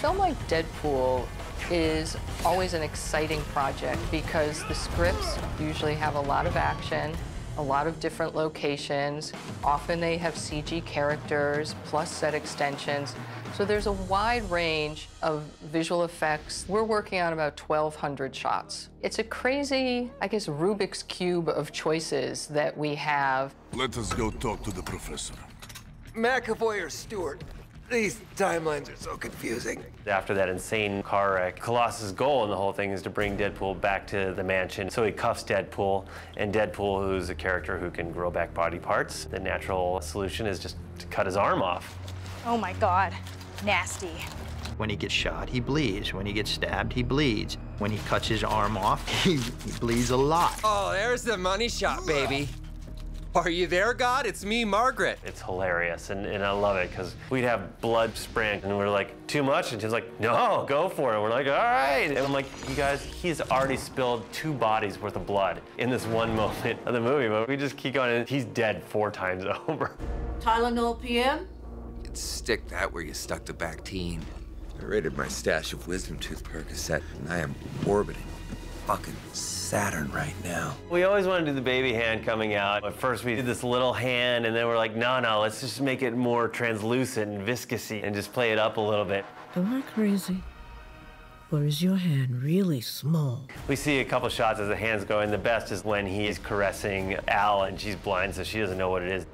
film like Deadpool is always an exciting project because the scripts usually have a lot of action, a lot of different locations. Often they have CG characters plus set extensions. So there's a wide range of visual effects. We're working on about 1,200 shots. It's a crazy, I guess, Rubik's Cube of choices that we have. Let us go talk to the professor. McAvoy or Stewart? These timelines are so confusing. After that insane car wreck, Colossus' goal in the whole thing is to bring Deadpool back to the mansion. So he cuffs Deadpool, and Deadpool, who's a character who can grow back body parts, the natural solution is just to cut his arm off. Oh my God, nasty. When he gets shot, he bleeds. When he gets stabbed, he bleeds. When he cuts his arm off, he bleeds a lot. Oh, there's the money shot, baby. Are you there, God? It's me, Margaret. It's hilarious, and I love it, because we'd have blood spraying, and we're like, too much? And she's like, no, go for it. And we're like, all right. And I'm like, you guys, he's already spilled 2 bodies worth of blood in this one moment of the movie, but we just keep going, and he's dead 4 times over. Tylenol PM? You'd stick that where you stuck the Bactine. I raided my stash of wisdom tooth Percocet, and I am orbiting fucking Saturn right now. We always wanted to do the baby hand coming out. At first we did this little hand, and then we're like, no, let's just make it more translucent and viscousy and just play it up a little bit. Am I crazy? Or is your hand really small? We see a couple shots as the hand's going. The best is when he's caressing Al, and she's blind, so she doesn't know what it is.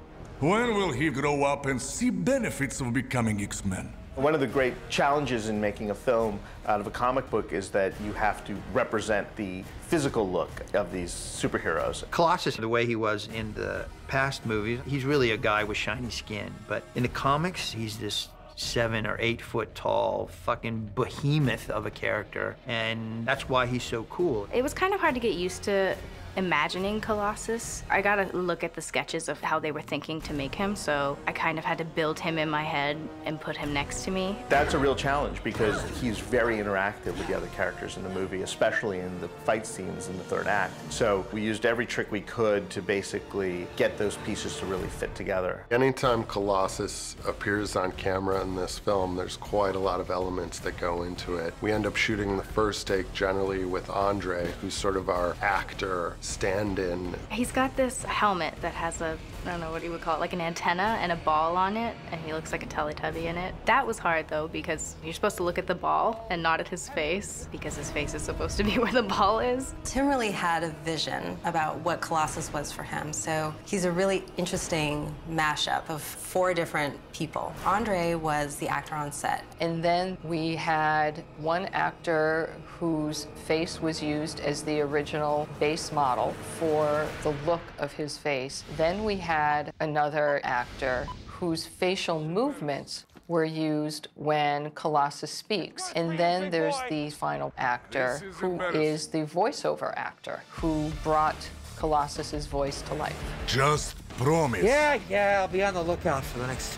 When will he grow up and see benefits of becoming X-Men? One of the great challenges in making a film out of a comic book is that you have to represent the physical look of these superheroes. Colossus, the way he was in the past movies, he's really a guy with shiny skin. But in the comics, he's this 7 or 8 foot tall fucking behemoth of a character. And that's why he's so cool. It was kind of hard to get used to imagining Colossus. I got to look at the sketches of how they were thinking to make him, so I kind of had to build him in my head and put him next to me. That's a real challenge because he's very interactive with the other characters in the movie, especially in the fight scenes in the 3rd act. So we used every trick we could to basically get those pieces to really fit together. Anytime Colossus appears on camera in this film, there's quite a lot of elements that go into it. We end up shooting the first take generally with Andre, who's sort of our actor stand-in. He's got this helmet that has a, I don't know what you would call it, like an antenna and a ball on it, and he looks like a Teletubby in it. That was hard, though, because you're supposed to look at the ball and not at his face, because his face is supposed to be where the ball is. Tim really had a vision about what Colossus was for him, so he's a really interesting mashup of 4 different people. Andre was the actor on set. And then we had one actor whose face was used as the original base model for the look of his face. Then we had another actor whose facial movements were used when Colossus speaks. And then there's the final actor who is the voiceover actor who brought Colossus's voice to life. Just promise. Yeah, I'll be on the lookout for the next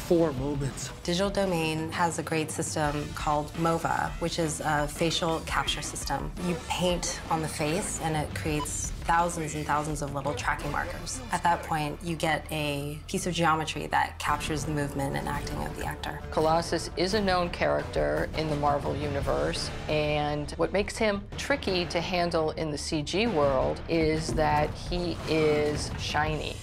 4 moments. Digital Domain has a great system called MOVA, which is a facial capture system. You paint on the face, and it creates thousands and thousands of little tracking markers. At that point, you get a piece of geometry that captures the movement and acting of the actor. Colossus is a known character in the Marvel Universe, and what makes him tricky to handle in the CG world is that he is shiny.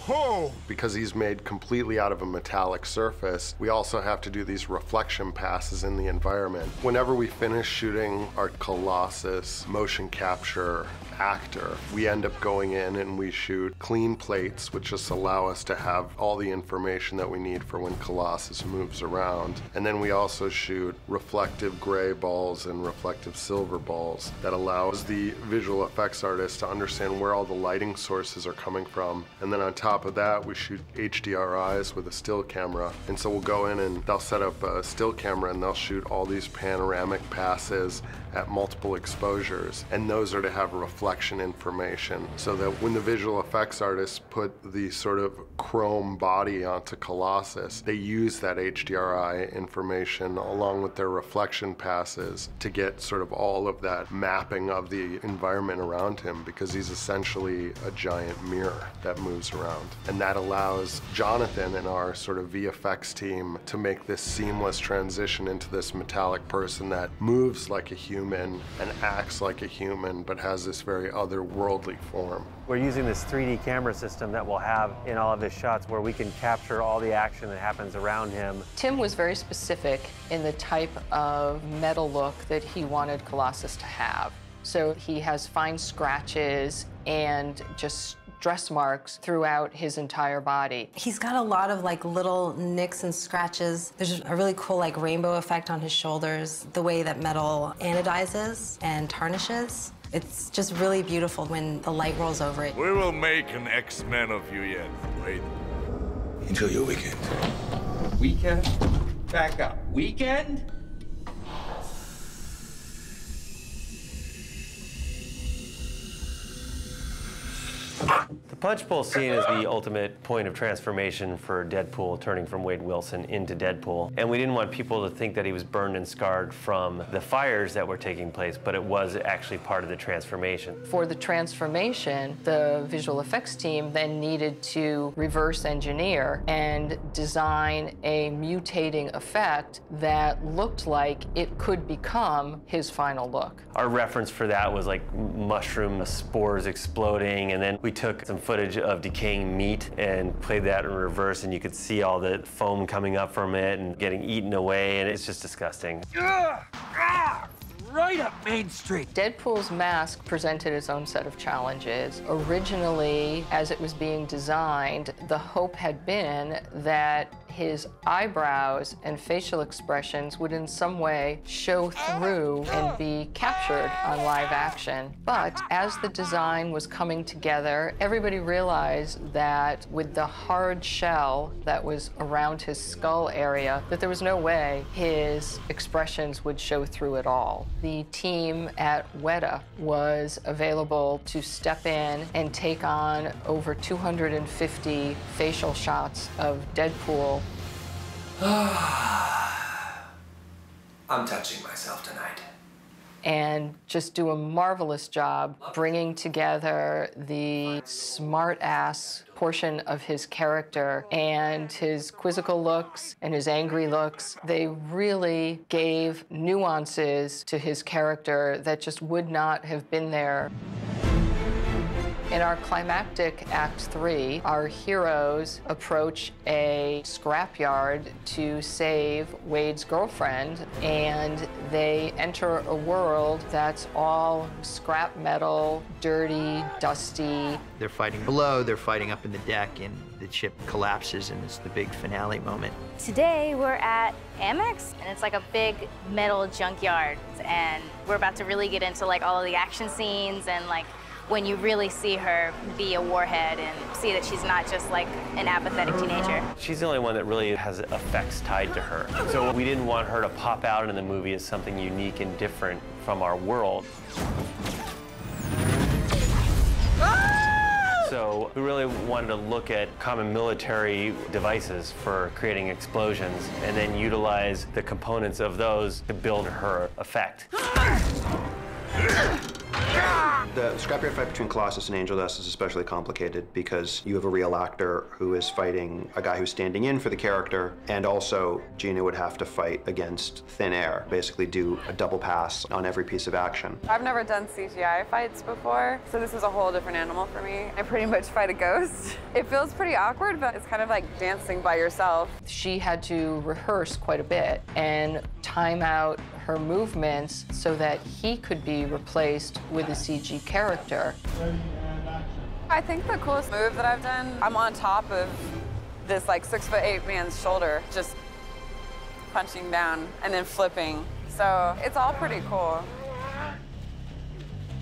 Oh! Because he's made completely out of a metallic surface, we also have to do these reflection passes in the environment. Whenever we finish shooting our Colossus motion capture actor, we end up going in and we shoot clean plates, which just allow us to have all the information that we need for when Colossus moves around. And then we also shoot reflective gray balls and reflective silver balls that allows the visual effects artist to understand where all the lighting sources are coming from. And then on top of that, we shoot HDRIs with a still camera. And so we'll go in and they'll set up a still camera and they'll shoot all these panoramic passes at multiple exposures. And those are to have reflection information so that when the visual effects artists put the sort of chrome body onto Colossus, they use that HDRI information along with their reflection passes to get sort of all of that mapping of the environment around him, because he's essentially a giant mirror that moves around. And that allows Jonathan and our sort of VFX team to make this seamless transition into this metallic person that moves like a human and acts like a human, but has this very otherworldly form. We're using this 3D camera system that we'll have in all of his shots where we can capture all the action that happens around him. Tim was very specific in the type of metal look that he wanted Colossus to have. So he has fine scratches and just dress marks throughout his entire body. He's got a lot of like little nicks and scratches. There's a really cool like rainbow effect on his shoulders, the way that metal anodizes and tarnishes. It's just really beautiful when the light rolls over it. We will make an X-Men of you yet. Wait. Until your weekend. Weekend? Back up. Weekend? The punch bowl scene is the ultimate point of transformation for Deadpool, turning from Wade Wilson into Deadpool. And we didn't want people to think that he was burned and scarred from the fires that were taking place, but it was actually part of the transformation. For the transformation, the visual effects team then needed to reverse engineer and design a mutating effect that looked like it could become his final look. Our reference for that was like mushroom spores exploding, and then we took some footage of decaying meat and played that in reverse, and you could see all the foam coming up from it and getting eaten away, and it's just disgusting. Right up Main Street. Deadpool's mask presented its own set of challenges. Originally, as it was being designed, the hope had been that his eyebrows and facial expressions would in some way show through and be captured on live action. But as the design was coming together, everybody realized that with the hard shell that was around his skull area, that there was no way his expressions would show through at all. The team at Weta was available to step in and take on over 250 facial shots of Deadpool. I'm touching myself tonight. And just do a marvelous job bringing together the smart-ass portion of his character and his quizzical looks and his angry looks. They really gave nuances to his character that just would not have been there. In our climactic Act 3, our heroes approach a scrapyard to save Wade's girlfriend, and they enter a world that's all scrap metal, dirty, dusty. They're fighting below, they're fighting up in the deck, and the ship collapses, and it's the big finale moment. Today we're at Amex, and it's like a big metal junkyard, and we're about to really get into like all of the action scenes and like when you really see her be a warhead and see that she's not just like an apathetic teenager. She's the only one that really has effects tied to her. So we didn't want her to pop out in the movie as something unique and different from our world. So we really wanted to look at common military devices for creating explosions and then utilize the components of those to build her effect. The scrapyard fight between Colossus and Angel Dust is especially complicated because you have a real actor who is fighting a guy who's standing in for the character, and also Gina would have to fight against thin air, basically do a double pass on every piece of action. I've never done CGI fights before, so this is a whole different animal for me. I pretty much fight a ghost. It feels pretty awkward, but it's kind of like dancing by yourself. She had to rehearse quite a bit and time out her movements so that he could be replaced with a CG character. I think the coolest move that I've done, I'm on top of this like 6'8" man's shoulder, just punching down and then flipping. So it's all pretty cool.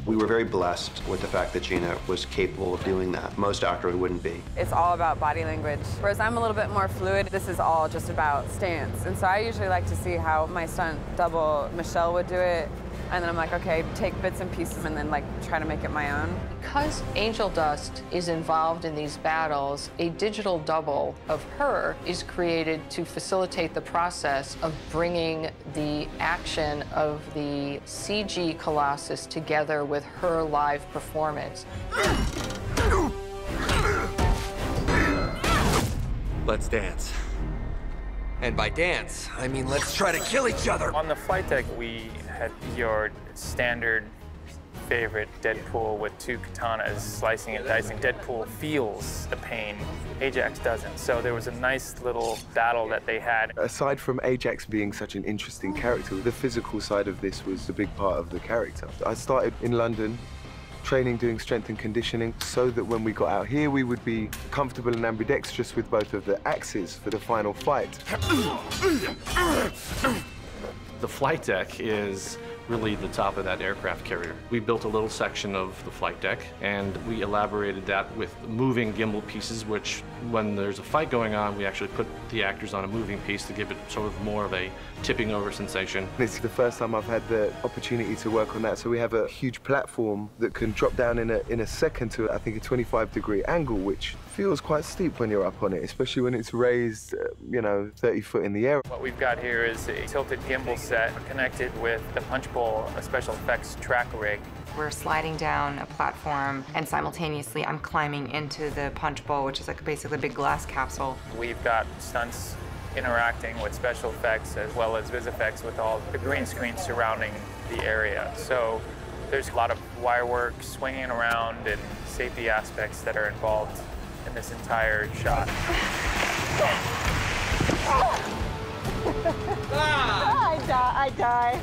We were very blessed with the fact that Gina was capable of doing that. Most actors wouldn't be. It's all about body language. Whereas I'm a little bit more fluid, this is all just about stance. And so I usually like to see how my stunt double, Michelle, would do it. And then I'm like, okay, take bits and pieces and then like try to make it my own. Because Angel Dust is involved in these battles, a digital double of her is created to facilitate the process of bringing the action of the CG Colossus together with her live performance. Let's dance. And by dance, I mean let's try to kill each other. On the flight deck, we had your standard favorite Deadpool with 2 katanas slicing and dicing. Deadpool feels the pain, Ajax doesn't. So there was a nice little battle that they had. Aside from Ajax being such an interesting character, the physical side of this was a big part of the character. I started in London, training, doing strength and conditioning, so that when we got out here, we would be comfortable and ambidextrous with both of the axes for the final fight. The flight deck is really the top of that aircraft carrier. We built a little section of the flight deck, and we elaborated that with moving gimbal pieces, which when there's a fight going on, we actually put the actors on a moving piece to give it sort of more of a tipping over sensation. This is the first time I've had the opportunity to work on that, so we have a huge platform that can drop down in a second to, I think, a 25-degree angle, which feels quite steep when you're up on it, especially when it's raised, 30 foot in the air. What we've got here is a tilted gimbal set connected with the punch bowl, a special effects track rig. We're sliding down a platform, and simultaneously I'm climbing into the punch bowl, which is like basically a big glass capsule. We've got stunts interacting with special effects as well as vis effects with all the green screen surrounding the area. So there's a lot of wire work, swinging around, and safety aspects that are involved in this entire shot. I die.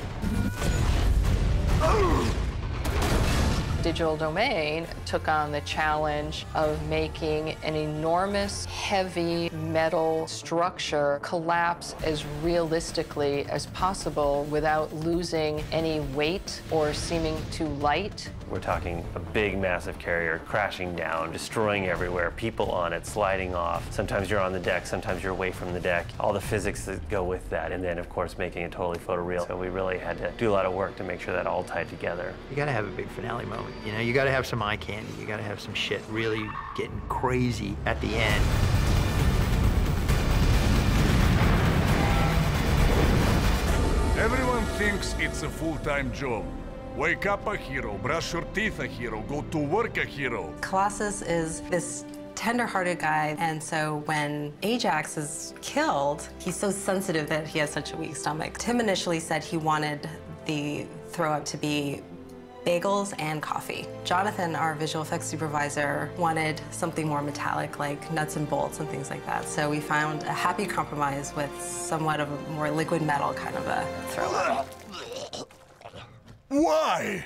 Digital Domain took on the challenge of making an enormous, heavy metal structure collapse as realistically as possible without losing any weight or seeming too light. We're talking a big, massive carrier crashing down, destroying everywhere, people on it, sliding off. Sometimes you're on the deck, sometimes you're away from the deck. All the physics that go with that, and then, of course, making it totally photoreal. So we really had to do a lot of work to make sure that all tied together. You gotta have a big finale moment. You gotta have some eye candy. You gotta have some shit really getting crazy at the end. Everyone thinks it's a full-time job. Wake up a hero, brush your teeth a hero, go to work a hero. Colossus is this tender-hearted guy, and so when Ajax is killed, he's so sensitive that he has such a weak stomach. Tim initially said he wanted the throw-up to be bagels and coffee. Jonathan, our visual effects supervisor, wanted something more metallic, like nuts and bolts and things like that. So we found a happy compromise with somewhat of a more liquid metal kind of a throw-up. Why?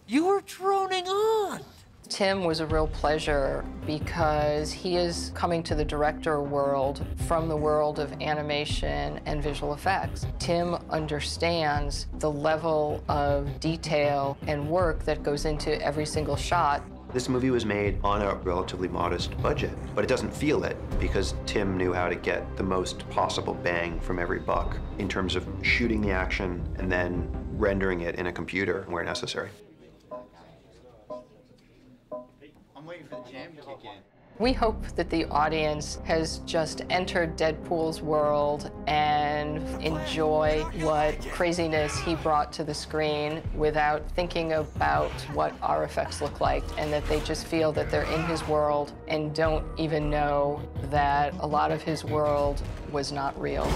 You were droning on. Tim was a real pleasure because he is coming to the director world from the world of animation and visual effects. Tim understands the level of detail and work that goes into every single shot. This movie was made on a relatively modest budget, but it doesn't feel it because Tim knew how to get the most possible bang from every buck in terms of shooting the action and then rendering it in a computer where necessary. I'm waiting for the jam to kick in. We hope that the audience has just entered Deadpool's world and enjoy what craziness he brought to the screen without thinking about what our effects look like, and that they just feel that they're in his world and don't even know that a lot of his world was not real.